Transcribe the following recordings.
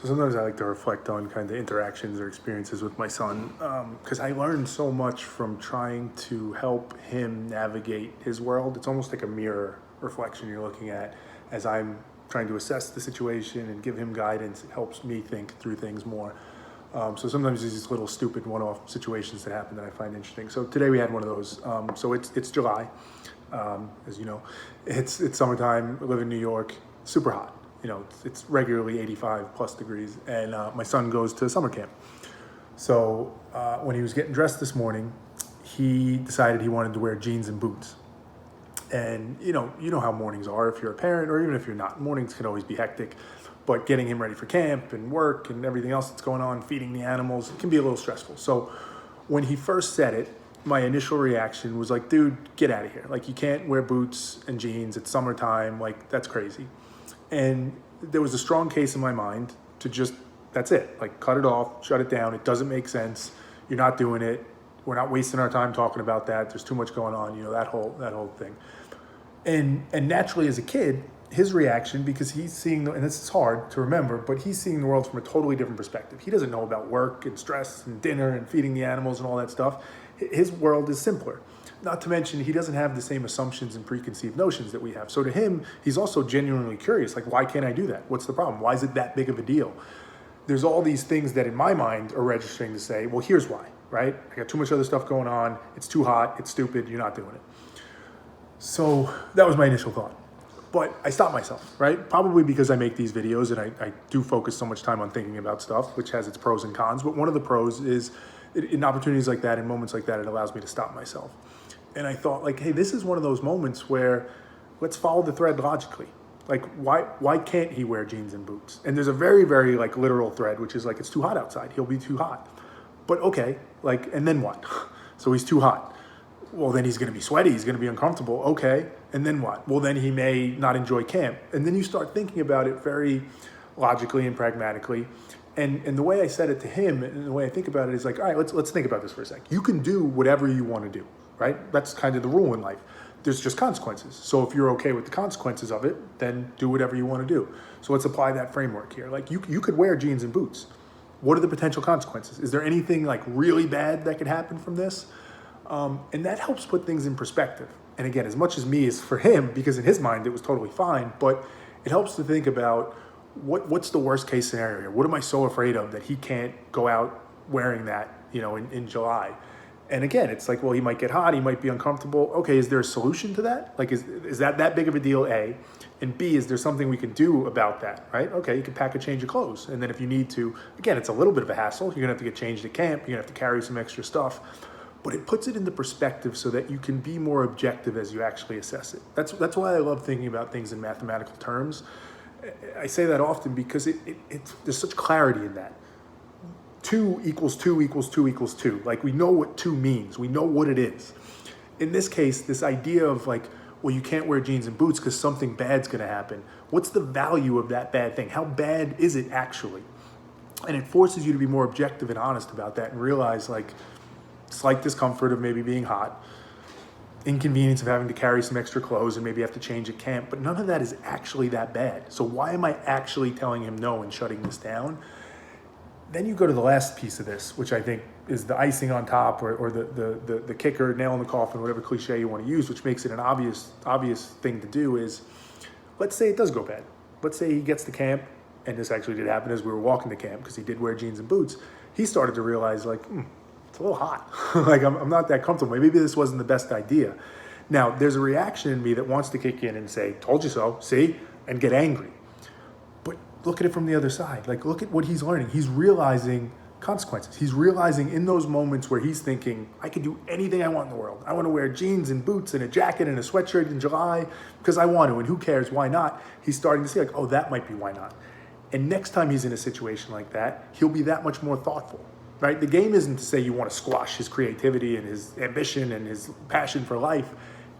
So sometimes I like to reflect on kind of interactions or experiences with my son, because I learned so much from trying to help him navigate his world. It's almost like a mirror reflection you're looking at as I'm trying to assess the situation and give him guidance. It helps me think through things more. So sometimes there's these little stupid one-off situations that happen that I find interesting. So today we had one of those. So it's July, as you know, it's summertime. I live in New York, super hot. You know, it's regularly 85 plus degrees, and my son goes to summer camp. So when he was getting dressed this morning, he decided he wanted to wear jeans and boots. And you know how mornings are if you're a parent, or even if you're not. Mornings can always be hectic, but getting him ready for camp and work and everything else that's going on, feeding the animals, it can be a little stressful. So when he first said it, my initial reaction was like, dude, get out of here. Like, you can't wear boots and jeans. It's summertime. Like, that's crazy. And there was a strong case in my mind to just, that's it. Like, cut it off, shut it down. It doesn't make sense. You're not doing it. We're not wasting our time talking about that. There's too much going on, that whole thing. And naturally, as a kid, his reaction, because he's seeing, and this is hard to remember, but he's seeing the world from a totally different perspective. He doesn't know about work and stress and dinner and feeding the animals and all that stuff. His world is simpler. Not to mention, he doesn't have the same assumptions and preconceived notions that we have. So to him, he's also genuinely curious. Like, why can't I do that? What's the problem? Why is it that big of a deal? There's all these things that in my mind are registering to say, well, here's why, right? I got too much other stuff going on. It's too hot. It's stupid. You're not doing it. So that was my initial thought. But I stopped myself, right? Probably because I make these videos and I do focus so much time on thinking about stuff, which has its pros and cons. But one of the pros is in opportunities like that, in moments like that, it allows me to stop myself. And I thought, like, hey, this is one of those moments where let's follow the thread logically. Like, why can't he wear jeans and boots? And there's a very, very like literal thread, which is like, it's too hot outside. He'll be too hot. But okay, like, and then what? So he's too hot. Well, then he's going to be sweaty. He's going to be uncomfortable. Okay. And then what? Well, then he may not enjoy camp. And then you start thinking about it very logically and pragmatically. And the way I said it to him and the way I think about it is like, all right, let's think about this for a sec. You can do whatever you want to do, right? That's kind of the rule in life. There's just consequences. So if you're okay with the consequences of it, then do whatever you want to do. So let's apply that framework here. Like, you could wear jeans and boots. What are the potential consequences? Is there anything like really bad that could happen from this? And that helps put things in perspective. And again, as much as me is for him, because in his mind it was totally fine, but it helps to think about what's the worst case scenario here? What am I so afraid of that he can't go out wearing that, in July? And again, it's like, well, he might get hot, he might be uncomfortable. Okay, is there a solution to that? Like, is that big of a deal, A? And B, is there something we can do about that, right? Okay, you can pack a change of clothes. And then if you need to, again, it's a little bit of a hassle. You're gonna have to get changed at camp. You're gonna have to carry some extra stuff. But it puts it into perspective so that you can be more objective as you actually assess it. That's why I love thinking about things in mathematical terms. I say that often because there's such clarity in that. 2 equals 2 equals 2 equals 2. Like, we know what 2 means. We know what it is. In this case, this idea of like, well, you can't wear jeans and boots because something bad's gonna happen. What's the value of that bad thing? How bad is it actually? And it forces you to be more objective and honest about that and realize, like, slight discomfort of maybe being hot, inconvenience of having to carry some extra clothes and maybe have to change at camp, but none of that is actually that bad. So why am I actually telling him no and shutting this down? Then you go to the last piece of this, which I think is the icing on top, or the kicker, nail in the coffin, whatever cliche you want to use, which makes it an obvious thing to do is, let's say it does go bad. Let's say he gets to camp, and this actually did happen as we were walking to camp because he did wear jeans and boots. He started to realize, like, it's a little hot. Like, I'm not that comfortable. Maybe this wasn't the best idea. Now, there's a reaction in me that wants to kick in and say, told you so, see, and get angry. But look at it from the other side. Like, look at what he's learning. He's realizing consequences. He's realizing in those moments where he's thinking, I can do anything I want in the world. I want to wear jeans and boots and a jacket and a sweatshirt in July because I want to, and who cares, why not? He's starting to see, like, oh, that might be why not. And next time he's in a situation like that, he'll be that much more thoughtful. Right? The game isn't to say you want to squash his creativity and his ambition and his passion for life.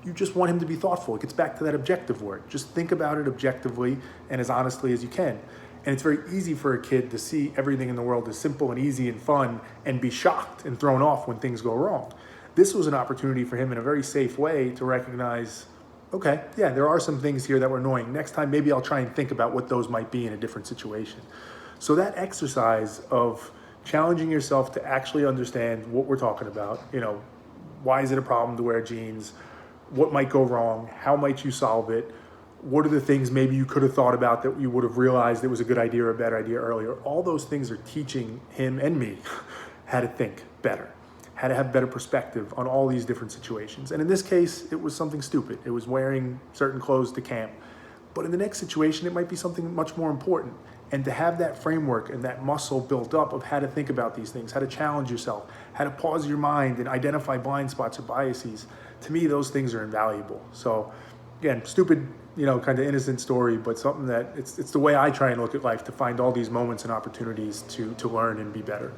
You just want him to be thoughtful. It gets back to that objective word. Just think about it objectively and as honestly as you can. And it's very easy for a kid to see everything in the world as simple and easy and fun and be shocked and thrown off when things go wrong. This was an opportunity for him in a very safe way to recognize, okay, yeah, there are some things here that were annoying. Next time, maybe I'll try and think about what those might be in a different situation. So that exercise of challenging yourself to actually understand what we're talking about, why is it a problem to wear jeans? What might go wrong? How might you solve it? What are the things maybe you could have thought about that you would have realized it was a good idea or a bad idea earlier? All those things are teaching him and me how to think better, how to have better perspective on all these different situations. And in this case, it was something stupid. It was wearing certain clothes to camp. But in the next situation, it might be something much more important. And to have that framework and that muscle built up of how to think about these things, how to challenge yourself, how to pause your mind and identify blind spots or biases, to me, those things are invaluable. So again, stupid, kind of innocent story, but something that it's the way I try and look at life, to find all these moments and opportunities to learn and be better.